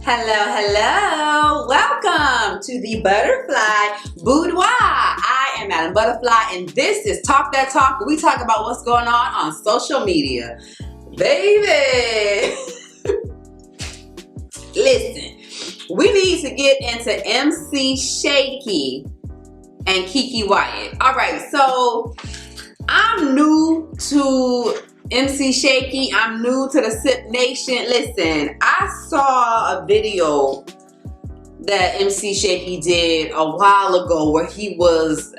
Hello, welcome to the ButHerFly Boudoir. I am Madame ButHerFly and this is Talk That Talk, where we talk about what's going on social media. Baby, listen, we need to get into MC Shakie and Keke Wyatt. All right, so I'm new to MC Shakie. I'm new to the Sip Nation. Listen, I saw a video that MC Shakie did a while ago where he was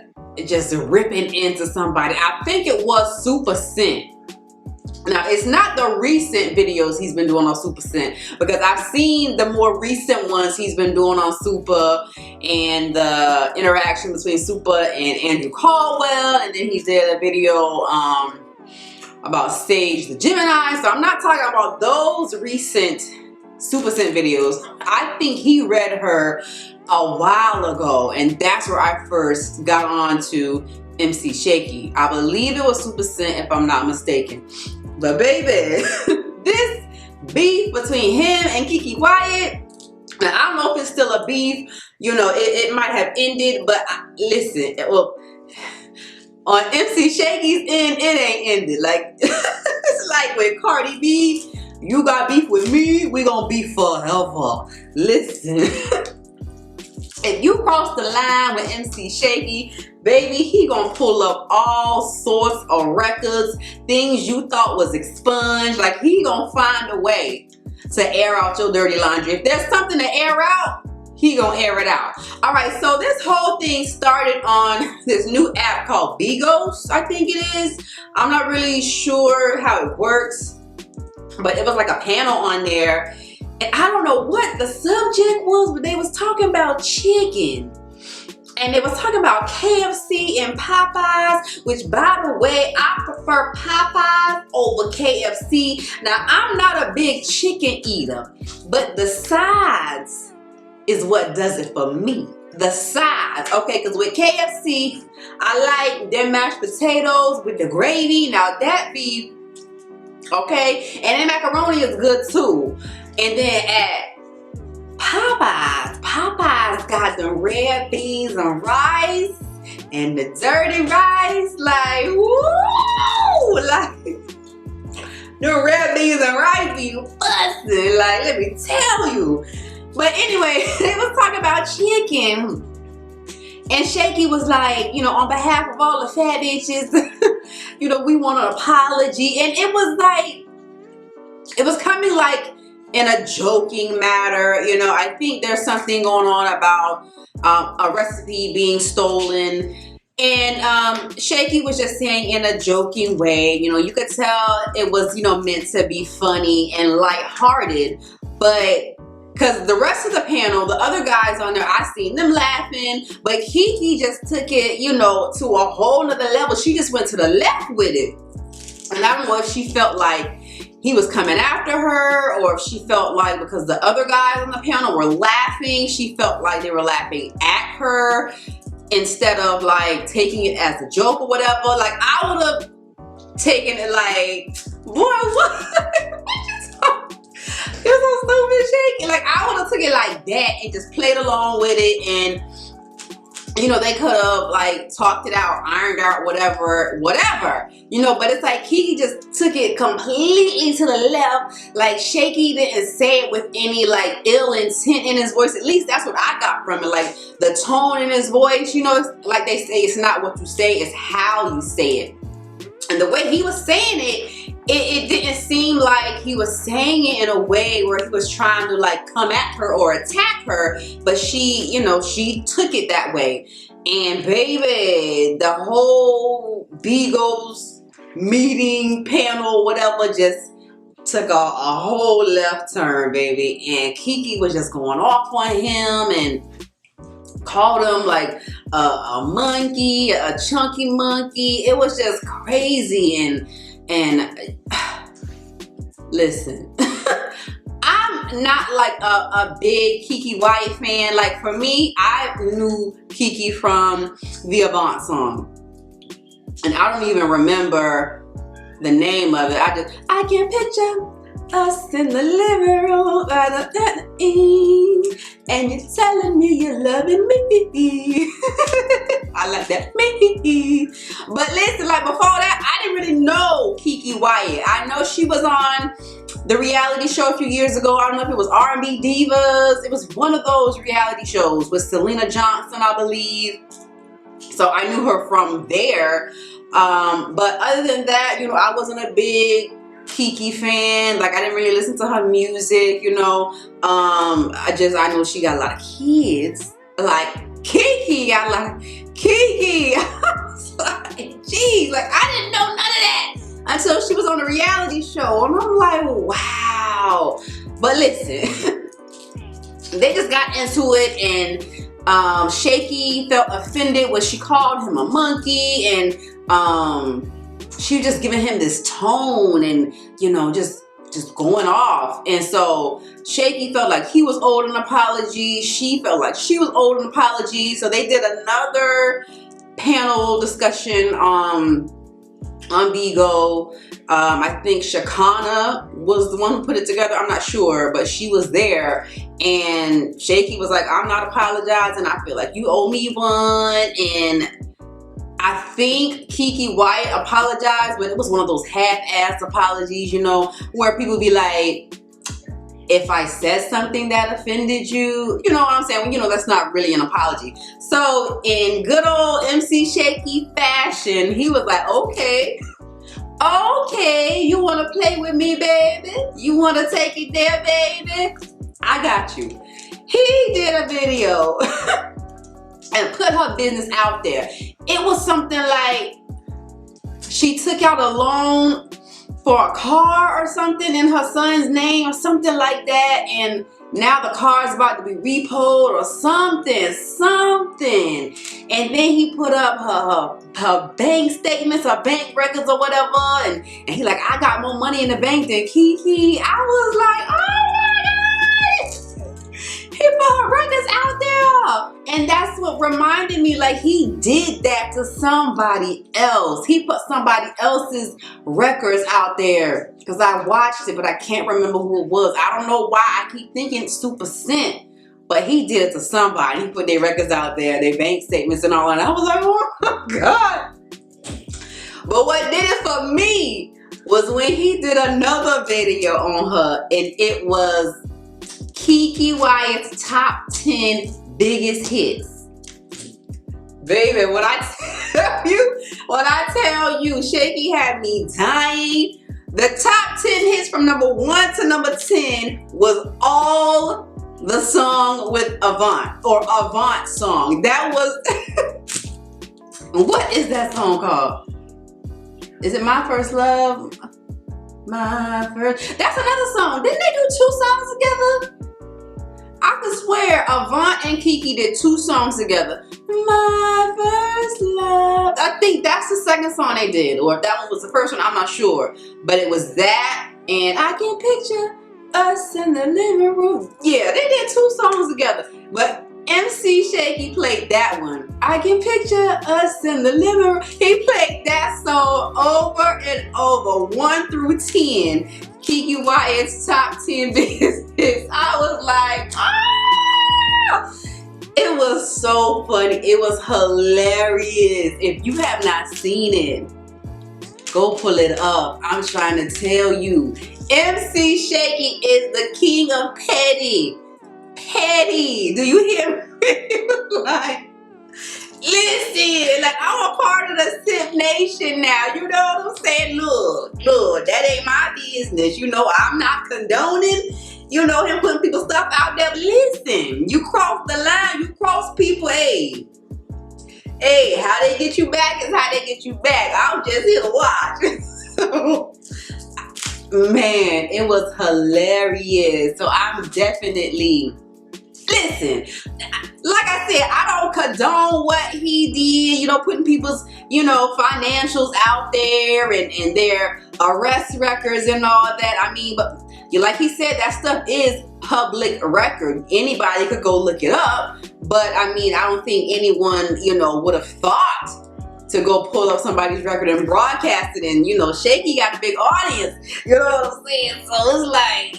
just ripping into somebody. I think it was Super Scent. Now, it's not the recent videos he's been doing on Super Scent, because I've seen the more recent ones he's been doing on Super and the interaction between Super and Andrew Caldwell, and then he did a video about Sage the Gemini. So I'm not talking about those recent Super Scent videos. I think he read her a while ago, and that's where I first got on to MC Shakie. I believe it was Super Scent, if I'm not mistaken. But baby, this beef between him and Keke Wyatt, now I don't know if it's still a beef. You know, it might have ended, but listen, well, on MC Shakie's end, it ain't ended. Like, it's like with Cardi B, you got beef with me, we gonna beef forever. Listen, if you cross the line with MC Shakie, baby, he gonna pull up all sorts of records, things you thought was expunged. Like, he gonna find a way to air out your dirty laundry. If there's something to air out, he gonna air it out. All right, so this whole thing started on this new app called Bigos, I think it is. I'm not really sure how it works, but it was like a panel on there. And I don't know what the subject was, but they was talking about chicken. And they was talking about KFC and Popeyes, which, by the way, I prefer Popeyes over KFC. Now, I'm not a big chicken eater, but the sides is what does it for me. The sides, okay? Because with KFC, I like their mashed potatoes with the gravy. Now, that be okay. And then macaroni is good, too. And then at Popeyes got the red beans and rice and the dirty rice, like, woo! Like, the red beans and rice be busting, like, let me tell you. But anyway, they was talking about chicken. And Shakie was like, you know, on behalf of all the fat bitches, you know, we want an apology. And it was like, it was coming like in a joking matter. You know, I think there's something going on about a recipe being stolen. And Shakie was just saying in a joking way, you know, you could tell it was, you know, meant to be funny and lighthearted. But because the rest of the panel, the other guys on there, I seen them laughing, but Keke just took it, you know, to a whole nother level. She just went to the left with it. And I don't know if she felt like he was coming after her, or if she felt like because the other guys on the panel were laughing, she felt like they were laughing at her instead of like taking it as a joke or whatever. Like, I would have taken it like, boy, what? It was so stupid, Shakie. Like, I would have took it like that and just played along with it, and you know, they could have like talked it out, ironed out, whatever, you know. But it's like Keke just took it completely to the left. Like, Shakie didn't say it with any like ill intent in his voice. At least that's what I got from it. Like, the tone in his voice, you know, it's like they say, it's not what you say, it's how you say it. And the way he was saying it, it didn't seem like he was saying it in a way where he was trying to like come at her or attack her, but she, you know, she took it that way. And baby, the whole Bigos meeting, panel, whatever, just took a whole left turn, baby. And Keke was just going off on him and called him like a monkey, a chunky monkey. It was just crazy. And listen, I'm not like a big Keke Wyatt fan. Like, for me, I knew Keke from the Avant song, and I don't even remember the name of it. I can picture us in the living room, and you're telling me you're loving me. I like that, me. But listen, like before that, I didn't really know Keke Wyatt. I know she was on the reality show a few years ago. I don't know if it was R&B Divas. It was one of those reality shows with Selena Johnson, I believe. So I knew her from there. But other than that, you know, I wasn't a big Keke fan. Like, I didn't really listen to her music, you know. I know she got a lot of kids. Like Keke, I like Keke. I was like, geez, like I didn't know none of that until she was on a reality show, and I'm like, wow. But listen, they just got into it, and Shakie felt offended when she called him a monkey, and she was just giving him this tone, and you know, just going off. And so Shakie felt like he was owed an apology. She felt like she was owed an apology. So they did another panel discussion on Bigo. I think Shakana was the one who put it together. I'm not sure, but she was there. And Shakie was like, I'm not apologizing. I feel like you owe me one. And I think Keke Wyatt apologized, but it was one of those half-assed apologies, you know, where people be like, if I said something that offended you, you know what I'm saying? Well, you know, that's not really an apology. So in good old MC Shakie fashion, he was like, okay, you want to play with me, baby? You want to take it there, baby? I got you. He did a video and put her business out there. It was something like she took out a loan for a car or something in her son's name or something like that, and now the car is about to be repoed or something. And then he put up her bank statements, her bank records or whatever, and he like, I got more money in the bank than Keke. I was like, oh my God! He put her records out there. And that's what reminded me, like, he did that to somebody else. He put somebody else's records out there. Because I watched it, but I can't remember who it was. I don't know why I keep thinking Super Cent. But he did it to somebody. He put their records out there, their bank statements and all. And I was like, oh my God. But what did it for me was when he did another video on her. And it was Keke Wyatt's top 10 biggest hits. Baby, when I tell you, Shakie had me dying. The top 10 hits from number 1 to number 10 was all the song with Avant, or Avant song. That was, what is that song called? Is it My First Love? My First, that's another song. Didn't they do 2 songs together? I could swear Avant and Keke did 2 songs together. My First Love. I think that's the second song they did, or if that one was the first one, I'm not sure. But it was that, and I can picture us in the living room. Yeah, they did 2 songs together. But MC Shakie played that one. I can picture us in the living room. He played that song over and over, 1 through 10. Keke Wyatt's top 10 biggest hits. I was like, ah! It was so funny. It was hilarious. If you have not seen it, go pull it up. I'm trying to tell you. MC Shakie is the king of petty. Petty. Do you hear me? Like, listen, like, I'm a part of the Sip Nation now. You know what I'm saying? Look, that ain't my business. You know, I'm not condoning, you know, him putting people's stuff out there. But listen, you cross the line, you cross people, hey, how they get you back is how they get you back. I'm just here to watch. Man, it was hilarious. So I'm definitely, listen, like I said, I don't condone what he did, you know, putting people's, you know, financials out there and their arrest records and all that. I mean, but like he said, that stuff is public record. Anybody could go look it up. But I mean, I don't think anyone, you know, would have thought to go pull up somebody's record and broadcast it. And you know, Shakie got a big audience. You know what I'm saying? So it's like,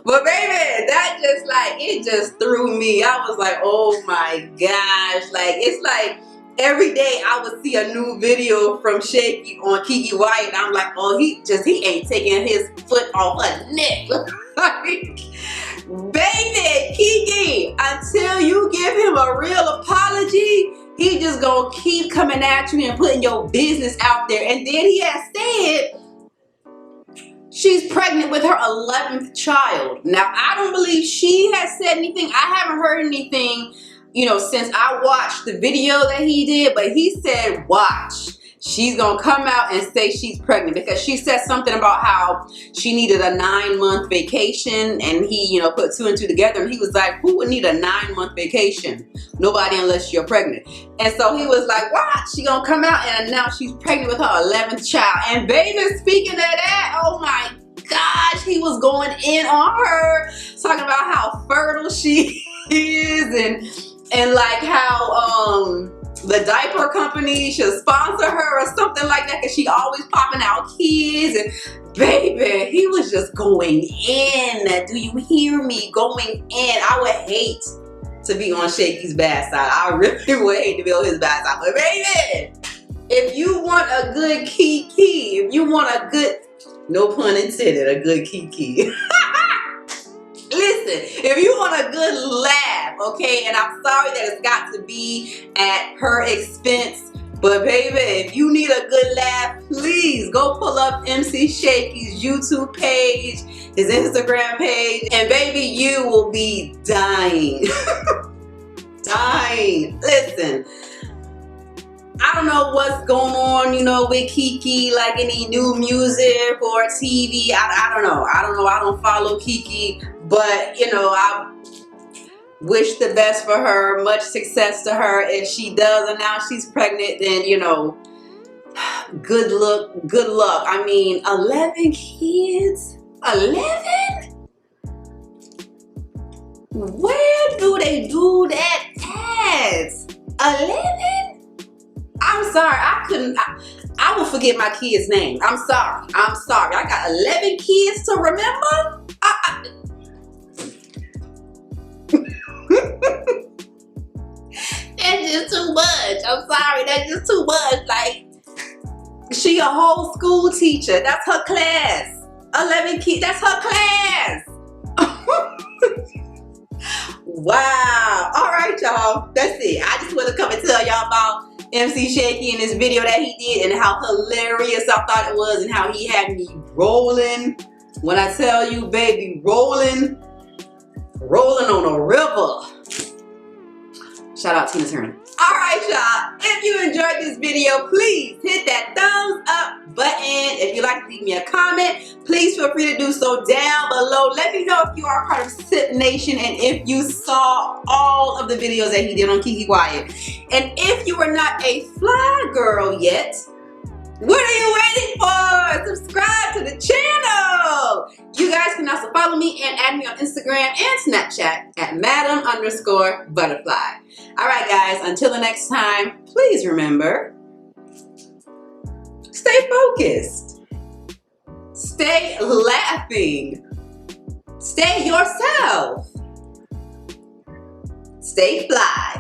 but baby, that just like, it just threw me. I was like, oh my gosh. Like, it's like every day I would see a new video from Shakie on Keke Wyatt, and I'm like, oh, he ain't taking his foot off her neck. Like, baby, Keke, until you give him a real apology, he just gonna keep coming at you and putting your business out there. And then he has said she's pregnant with her 11th child. Now, I don't believe she has said anything. I haven't heard anything, you know, since I watched the video that he did, but he said, watch. She's gonna come out and say she's pregnant, because she said something about how she needed a 9-month vacation, and he, you know, put 2 and 2 together, and he was like, who would need a 9-month vacation? Nobody, unless you're pregnant. And so he was like, watch, she gonna come out and announce she's pregnant with her 11th child. And baby, speaking of that, oh my gosh, he was going in on her, talking about how fertile she is, and like how the diaper company should sponsor her or something like that, because she always popping out kids. And baby, he was just going in. Do you hear me? Going in. I would hate to be on Shakie's bad side. I really would hate to be on his bad side. But baby, if you want a good Keke, if you want a good, no pun intended, a good Keke. Listen, if you want a good laugh, okay, and I'm sorry that it's got to be at her expense, but baby, if you need a good laugh, please go pull up MC Shakie's YouTube page, his Instagram page, and baby, you will be dying. Dying. Listen, I don't know what's going on, you know, with Keke, like any new music or TV. I don't know. I don't follow Keke, but you know, I wish the best for her. Much success to her. If she does announce she's pregnant, then you know, good luck. I mean, 11 kids? 11? Where do they do that at? 11? I'm sorry, I will forget my kid's name. I'm sorry. I got 11 kids to remember? That's just too much. I'm sorry, that's just too much. Like, she a whole school teacher. That's her class. 11 kids, that's her class. Wow. All right, y'all. That's it. I just want to come and tell y'all about MC Shakie and this video that he did, and how hilarious I thought it was, and how he had me rolling. When I tell you, baby, rolling on a river. Shout out Tina Turner. All right, y'all. If you enjoyed this video, please hit that thumbs up button. If you'd like to leave me a comment, please feel free to do so down below. Let me know if you are part of Sip Nation, and if you saw all of the videos that he did on Keke Wyatt. And if you are not a fly girl yet, what are you waiting for? Subscribe to the channel. You guys can also follow me and add me on Instagram and Snapchat at Madame ButHerFly. All right, guys, until the next time, please remember, stay focused, stay laughing, stay yourself, stay fly.